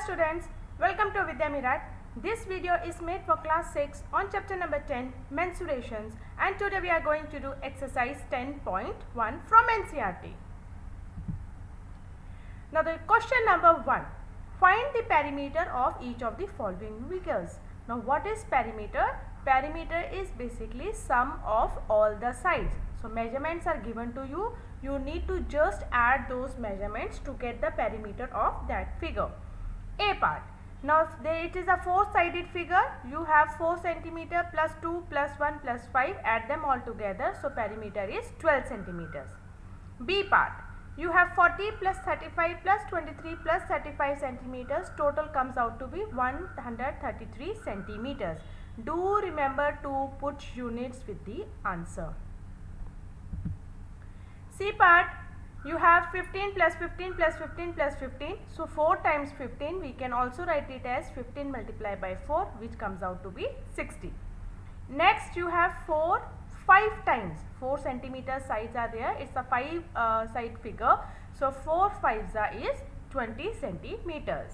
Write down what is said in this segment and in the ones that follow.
students, welcome to Vidya Myriad. This video is made for class 6 on chapter number 10, Mensurations, and today we are going to do exercise 10.1 from Ncert. Now the question number 1, find the perimeter of each of the following figures. Now what is perimeter? Perimeter is basically sum of all the sides. So measurements are given to you. You need to just add those measurements to get the perimeter of that figure. A part. Now it is a four-sided figure. You have 4 centimeter plus 2 plus 1 plus 5. Add them all together. So perimeter is 12 centimeters. B part. You have 40 plus 35 plus 23 plus 35 centimeters. Total comes out to be 133 centimeters. Do remember to put units with the answer. C part, you have 15 plus 15 plus 15 plus 15. So 4 times 15, we can also write it as 15 multiplied by 4, which comes out to be 60. Next you have 5 times 4 centimeter sides are there. It's a 5 side figure. So 4 5s is 20 centimeters.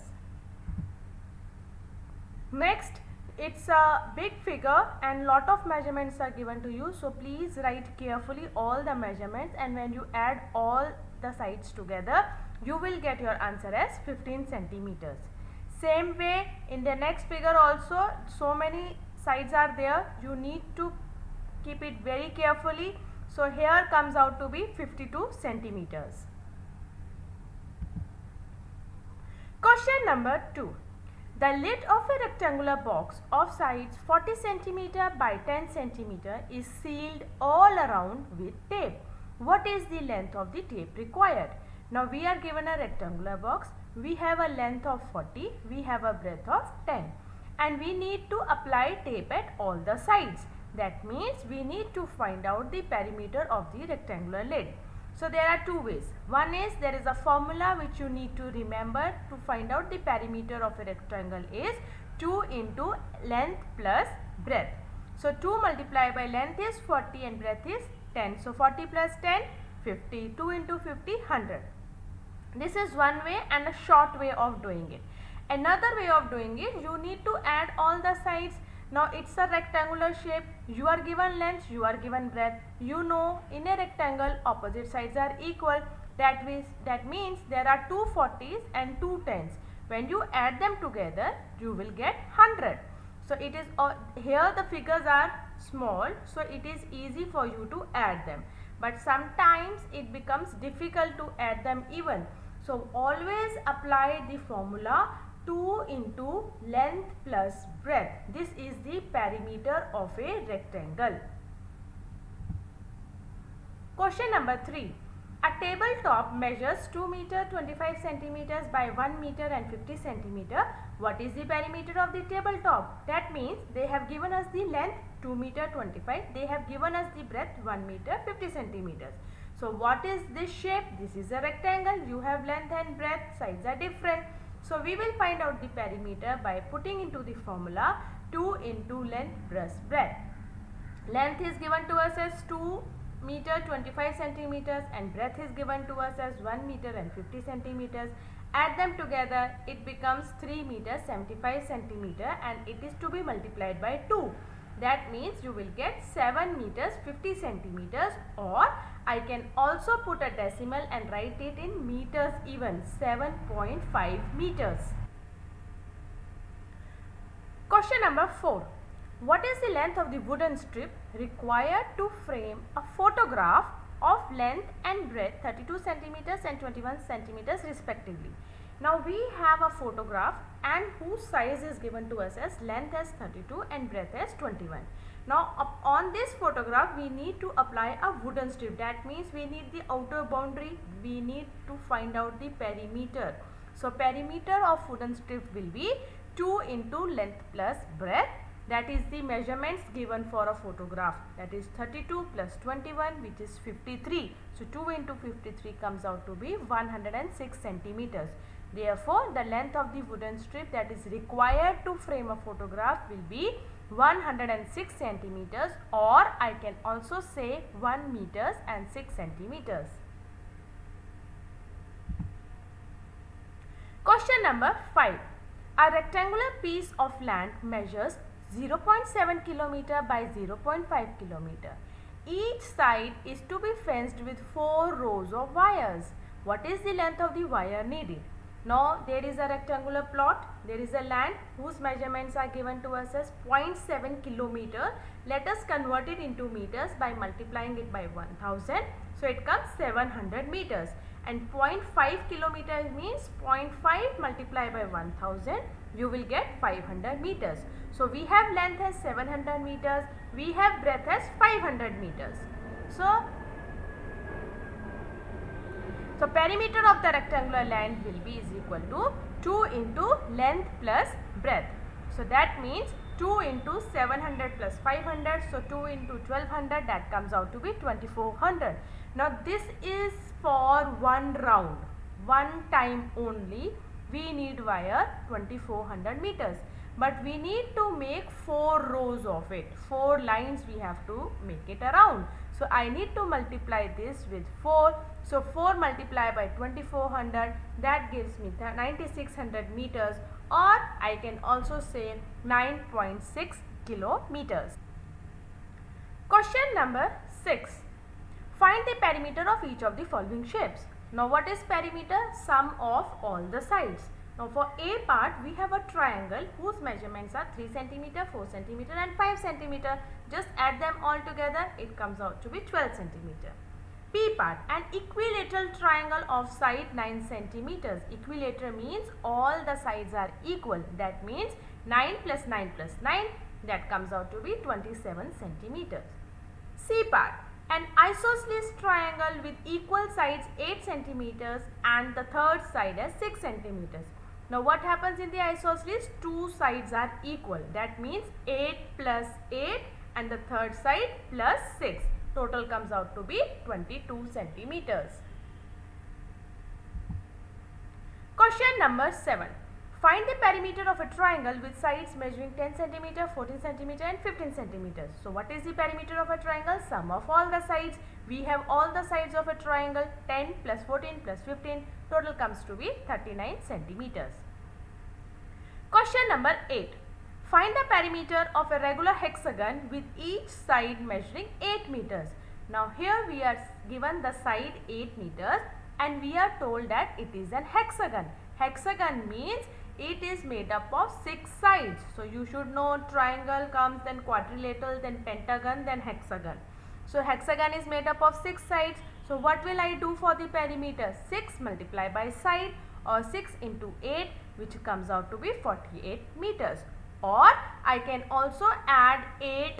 Next, it's a big figure and lot of measurements are given to you. So please write carefully all the measurements, and when you add all the sides together, you will get your answer as 15 centimeters. Same way in the next figure also, so many sides are there. You need to keep it very carefully. So here comes out to be 52 centimeters. Question number 2. The lid of a rectangular box of sides 40 cm by 10 cm is sealed all around with tape. What is the length of the tape required? Now we are given a rectangular box. We have a length of 40, we have a breadth of 10, and we need to apply tape at all the sides. That means we need to find out the perimeter of the rectangular lid. So there are two ways. One is there is a formula which you need to remember to find out the perimeter of a rectangle is 2 into length plus breadth. So 2 multiplied by length is 40 and breadth is 10. So 40 plus 10, 50. 2 into 50, 100. This is one way and a short way of doing it. Another way of doing it, you need to add all the sides. Now it's a rectangular shape. You are given length, you are given breadth. You know in a rectangle opposite sides are equal. That means there are 2 40s and 2 10s. When you add them together, you will get 100. So it is here the figures are small, so it is easy for you to add them. But sometimes it becomes difficult to add them even. So always apply the formula 2 into length plus breadth. This is the perimeter of a rectangle. Question number 3. A tabletop measures 2 meter 25 centimeters by 1 meter and 50 centimeter. What is the perimeter of the tabletop? That means they have given us the length 2 meter 25. They have given us the breadth 1 meter 50 centimeters. So what is this shape? This is a rectangle. You have length and breadth. Sides are different. So we will find out the perimeter by putting into the formula 2 into length plus breadth. Length is given to us as 2 meter 25 centimeters and breadth is given to us as 1 meter and 50 centimeters. Add them together, it becomes 3 meter 75 centimeter, and it is to be multiplied by 2. That means you will get 7 meters 50 centimeters, or I can also put a decimal and write it in meters even, 7.5 meters. Question number 4. What is the length of the wooden strip required to frame a photograph of length and breadth 32 centimeters and 21 centimeters respectively? Now we have a photograph and whose size is given to us as length as 32 and breadth as 21. Now on this photograph we need to apply a wooden strip. That means we need the outer boundary. We need to find out the perimeter. So perimeter of wooden strip will be 2 into length plus breadth. That is the measurements given for a photograph. That is 32 plus 21, which is 53. So 2 into 53 comes out to be 106 centimeters. Therefore, the length of the wooden strip that is required to frame a photograph will be 106 centimeters, or I can also say 1 meters and 6 centimeters. Question number 5. A rectangular piece of land measures 0.7 km by 0.5 km. Each side is to be fenced with 4 rows of wires. What is the length of the wire needed? Now there is a rectangular plot, there is a land whose measurements are given to us as 0.7 km. Let us convert it into meters by multiplying it by 1000. So it comes 700 meters. And 0.5 kilometers means 0.5 multiplied by 1000, you will get 500 meters. So we have length as 700 meters, we have breadth as 500 meters. So perimeter of the rectangular land will be is equal to 2 into length plus breadth. So that means 2 into 700 plus 500. So 2 into 1200, that comes out to be 2400. Now this is for one round, one time only we need wire 2400 meters. But we need to make 4 rows of it, 4 lines we have to make it around. So I need to multiply this with 4. So 4 multiplied by 2400, that gives me 9600 meters, or I can also say 9.6 kilometers. Question number 6. Find the perimeter of each of the following shapes. Now what is perimeter? Sum of all the sides. Now for A part, we have a triangle whose measurements are 3 cm, 4 cm and 5 cm. Just add them all together, it comes out to be 12 cm. B part, an equilateral triangle of side 9 cm. Equilateral means all the sides are equal. That means 9 plus 9 plus 9, that comes out to be 27 cm. C part, an isosceles triangle with equal sides 8 cm and the third side as 6 cm. Now what happens in the isosceles? Two sides are equal. That means 8 plus 8 and the third side plus 6. Total comes out to be 22 centimeters. Question number 7. Find the perimeter of a triangle with sides measuring 10 cm, 14 cm and 15 cm. So what is the perimeter of a triangle? Sum of all the sides. We have all the sides of a triangle, 10 plus 14 plus 15. Total comes to be 39 centimeters. Question number 8. Find the perimeter of a regular hexagon with each side measuring 8 meters. Now here we are given the side 8 meters and we are told that it is an hexagon. Hexagon means it is made up of 6 sides. So you should know triangle comes, then quadrilateral, then pentagon, then hexagon. So hexagon is made up of 6 sides. So what will I do for the perimeter? 6 multiplied by side, or 6 into 8, which comes out to be 48 meters. Or I can also add 8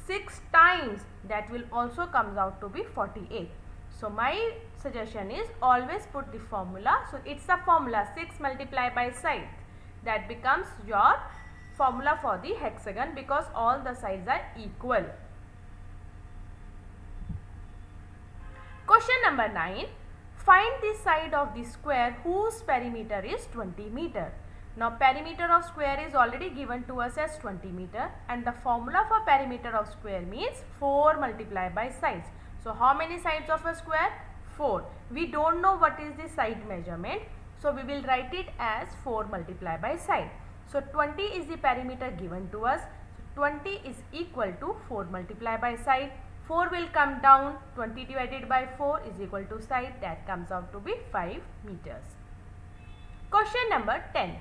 6 times, that will also comes out to be 48. So my suggestion is always put the formula. So it's a formula 6 multiplied by side. That becomes your formula for the hexagon because all the sides are equal. Question number 9. Find the side of the square whose perimeter is 20 meter. Now perimeter of square is already given to us as 20 meter and the formula for perimeter of square means 4 multiplied by sides. So how many sides of a square? 4. We don't know what is the side measurement. So we will write it as 4 multiplied by side. So 20 is the perimeter given to us. So 20 is equal to 4 multiplied by side. 4 will come down. 20 divided by 4 is equal to side. That comes out to be 5 meters. Question number 10.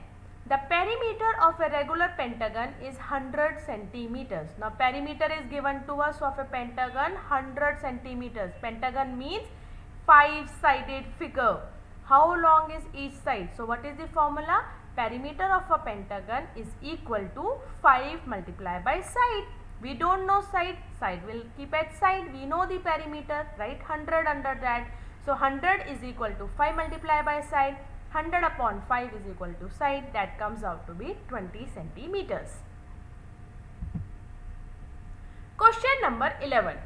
The perimeter of a regular pentagon is 100 centimeters. Now perimeter is given to us of a pentagon 100 centimeters. Pentagon means 5-sided figure. How long is each side? So what is the formula? Perimeter of a pentagon is equal to 5 multiplied by side. We don't know side. Side will keep at side. We know the perimeter. Write 100 under that. So 100 is equal to 5 multiplied by side. 100 upon 5 is equal to side. That comes out to be 20 centimeters. Question number 11.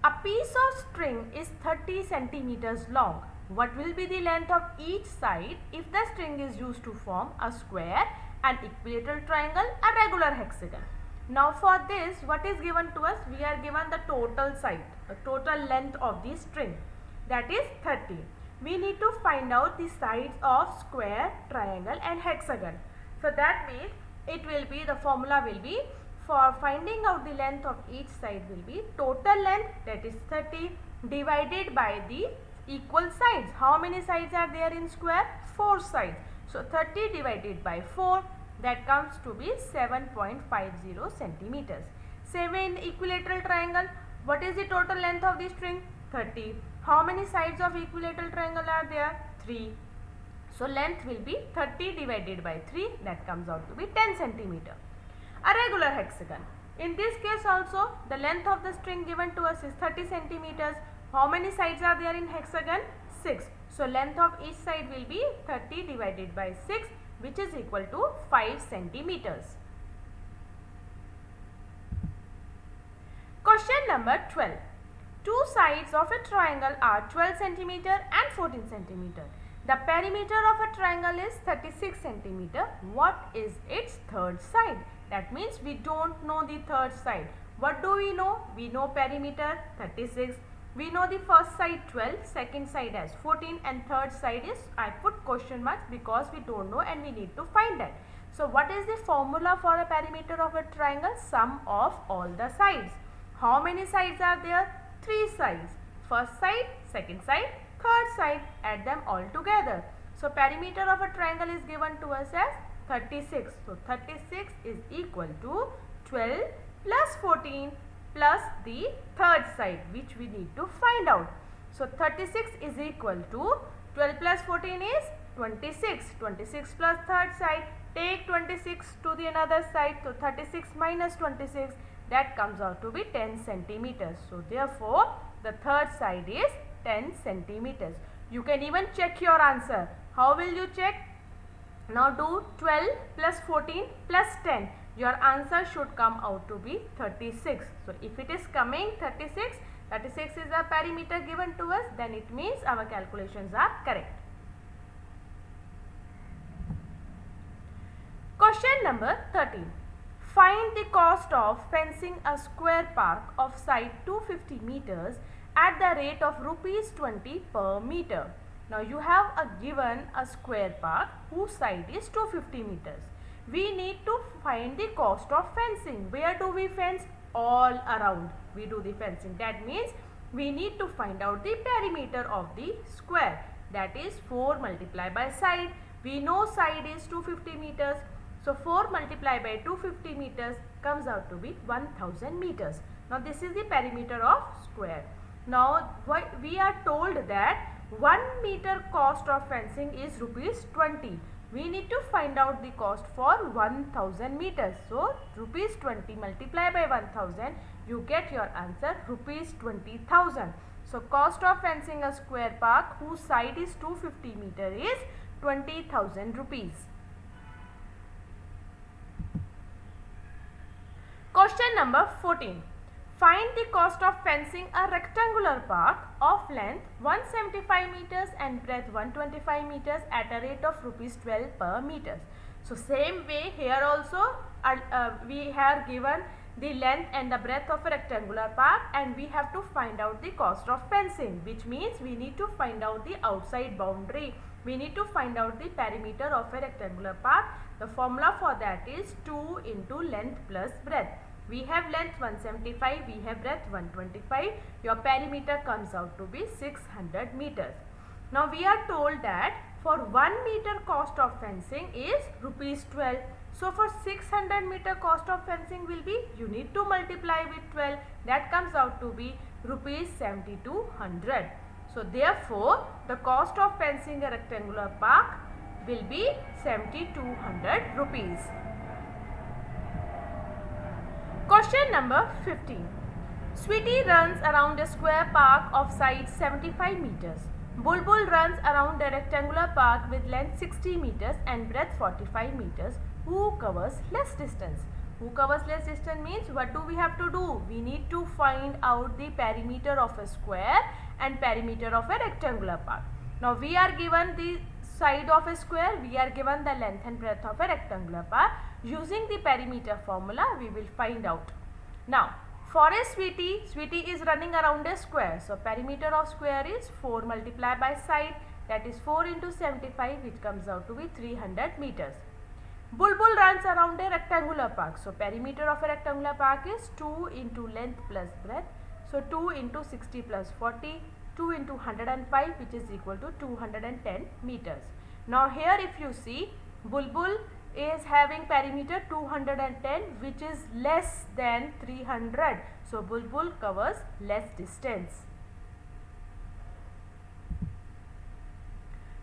A piece of string is 30 centimeters long. What will be the length of each side if the string is used to form a square, an equilateral triangle, a regular hexagon? Now for this, what is given to us? We are given the total side, the total length of the string, that is 30. We need to find out the sides of square, triangle and hexagon. So that means it will be, the formula will be, for finding out the length of each side will be total length, that is 30, divided by the equal sides. How many sides are there in square? 4 sides. So 30 divided by 4, that comes to be 7.50 centimeters. Same in equilateral triangle. What is the total length of the string? 30. How many sides of equilateral triangle are there? 3. So length will be 30 divided by 3, that comes out to be 10 centimeter. A regular hexagon. In this case also, the length of the string given to us is 30 centimeters. How many sides are there in hexagon? 6. So length of each side will be 30 divided by 6, which is equal to 5 centimeters. Question number 12. Two sides of a triangle are 12 centimeter and 14 centimeter. The perimeter of a triangle is 36 centimeter. What is its third side? That means we don't know the third side. What do we know? We know perimeter 36. We know the first side 12, second side as 14, and third side is, I put question marks because we don't know and we need to find that. So what is the formula for a perimeter of a triangle? Sum of all the sides. How many sides are there? 3 sides. First side, second side, third side. Add them all together. So perimeter of a triangle is given to us as 36. So 36 is equal to 12 plus 14 plus the third side, which we need to find out. So 36 is equal to 12 plus 14 is 26. 26 plus third side. Take 26 to the another side. So 36 minus 26, that comes out to be 10 centimeters. So therefore the third side is 10 centimeters. You can even check your answer. How will you check? Now do 12 plus 14 plus 10. Your answer should come out to be 36. So if it is coming 36, 36 is a perimeter given to us, then it means our calculations are correct. Question number 13. Find the cost of fencing a square park of side 250 meters at the rate of rupees 20 per meter. Now you have given a square park whose side is 250 meters. We need to find the cost of fencing. Where do we fence? All around we do the fencing. That means we need to find out the perimeter of the square. That is 4 multiplied by side. We know side is 250 meters. So 4 multiplied by 250 meters comes out to be 1000 meters. Now this is the perimeter of square. Now we are told that 1 meter cost of fencing is rupees 20. We need to find out the cost for 1000 meters. So rupees 20 multiplied by 1000, you get your answer rupees 20,000. So cost of fencing a square park whose side is 250 meter is 20,000 rupees. Question number 14. Find the cost of fencing a rectangular park of length 175 meters and breadth 125 meters at a rate of rupees 12 per meter. So same way here also we have given the length and the breadth of a rectangular park, and we have to find out the cost of fencing, which means we need to find out the outside boundary. We need to find out the perimeter of a rectangular park. The formula for that is 2 into length plus breadth. We have length 175, we have breadth 125. Your perimeter comes out to be 600 meters. Now we are told that for 1 meter cost of fencing is rupees 12. So for 600 meter cost of fencing will be, you need to multiply with 12. That comes out to be rupees 7200. So therefore the cost of fencing a rectangular park will be 7200 rupees. Question number 15. Sweetie runs around a square park of side 75 meters. Bulbul runs around a rectangular park with length 60 meters and breadth 45 meters. Who covers less distance? Who covers less distance means what do we have to do? We need to find out the perimeter of a square and perimeter of a rectangular park. Now we are given the side of a square, we are given the length and breadth of a rectangular park. Using the perimeter formula, we will find out. Now, for a sweetie is running around a square. So, perimeter of square is 4 multiplied by side, that is 4 into 75, which comes out to be 300 meters. Bulbul runs around a rectangular park. So perimeter of a rectangular park is 2 into length plus breadth. So 2 into 60 plus 40, 2 into 105, which is equal to 210 meters. Now here if you see, Bulbul is having perimeter 210, which is less than 300. So Bulbul covers less distance.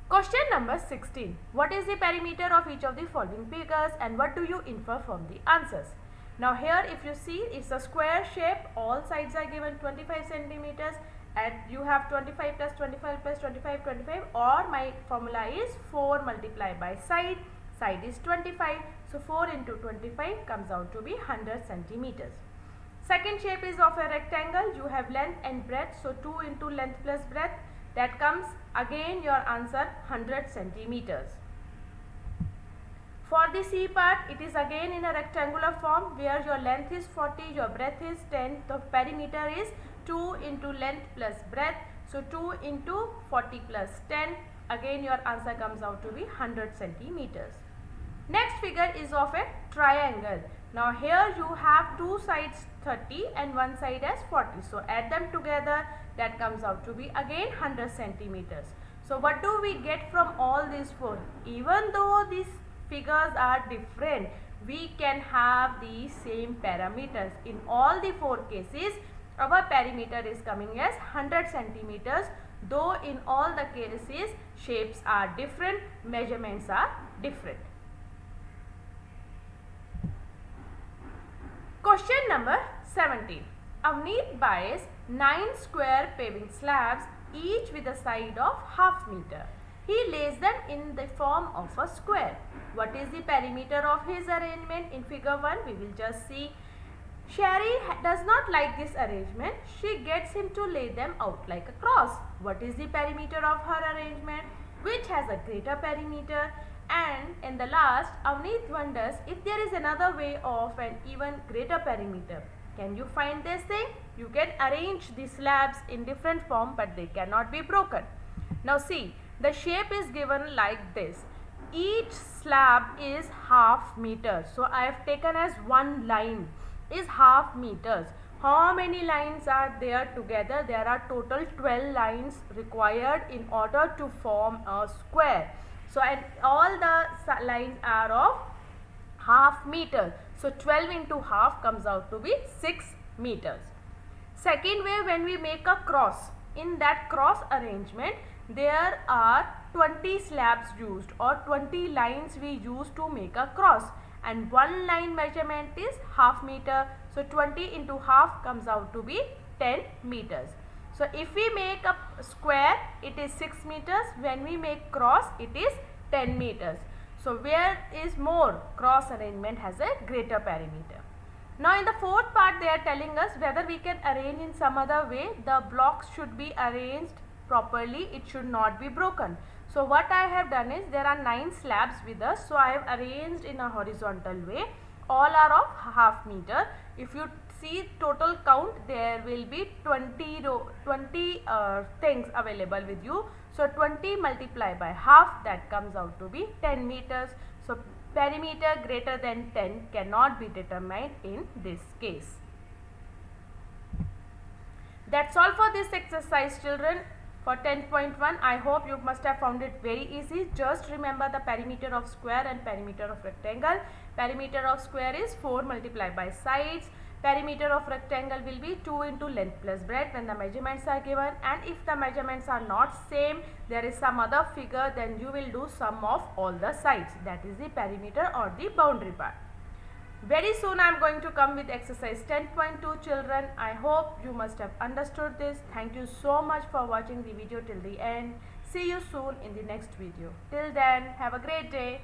Question number 16. What is the perimeter of each of the following figures and what do you infer from the answers? Now here if you see, it's a square shape. All sides are given 25 centimeters and you have 25 plus 25 plus 25, 25, or my formula is 4 multiplied by side. Side is 25. So 4 into 25 comes out to be 100 centimeters. Second shape is of a rectangle. You have length and breadth. So 2 into length plus breadth. That comes again your answer 100 centimeters. For the C part, it is again in a rectangular form where your length is 40, your breadth is 10. The perimeter is 2 into length plus breadth. So 2 into 40 plus 10. Again your answer comes out to be 100 centimeters. Next figure is of a triangle. Now here you have two sides 30 and one side as 40. So add them together, that comes out to be again 100 centimeters. So what do we get from all these four? Even though these figures are different, we can have the same parameters. In all the four cases, our perimeter is coming as 100 centimeters. Though in all the cases, shapes are different, measurements are different. Question number 17. Avneet buys 9 square paving slabs, each with a side of half meter. He lays them in the form of a square. What is the perimeter of his arrangement? In figure 1, we will just see. Sherry does not like this arrangement. She gets him to lay them out like a cross. What is the perimeter of her arrangement? Which has a greater perimeter? And in the last, Avneet wonders if there is another way of an even greater perimeter. Can you find this thing? You can arrange the slabs in different form, but they cannot be broken. Now see, the shape is given like this. Each slab is half meter. So I have taken as one line is half meters. How many lines are there together? There are total 12 lines required in order to form a square. So and all the lines are of half meter. So 12 into half comes out to be 6 meters. Second way, when we make a cross, in that cross arrangement, there are 20 slabs used or 20 lines we use to make a cross, and one line measurement is half meter. So 20 into half comes out to be 10 meters. So if we make a square, it is 6 meters. When we make cross, it is 10 meters. So where is more? Cross arrangement has a greater perimeter. Now in the fourth part, they are telling us whether we can arrange in some other way. The blocks should be arranged properly. It should not be broken. So what I have done is, there are 9 slabs with us. So I have arranged in a horizontal way. All are of half meter. If you see total count, there will be 20 things available with you. So 20 multiplied by half, that comes out to be 10 meters. So perimeter greater than 10 cannot be determined in this case. That's all for this exercise, children. For 10.1, I hope you must have found it very easy. Just remember the perimeter of square and perimeter of rectangle. Perimeter of square is 4 multiplied by sides. Perimeter of rectangle will be 2 into length plus breadth when the measurements are given, and if the measurements are not same, there is some other figure, then you will do sum of all the sides. That is the perimeter or the boundary part. Very soon I am going to come with exercise 10.2, children. I hope you must have understood this. Thank you so much for watching the video till the end. See you soon in the next video. Till then, have a great day.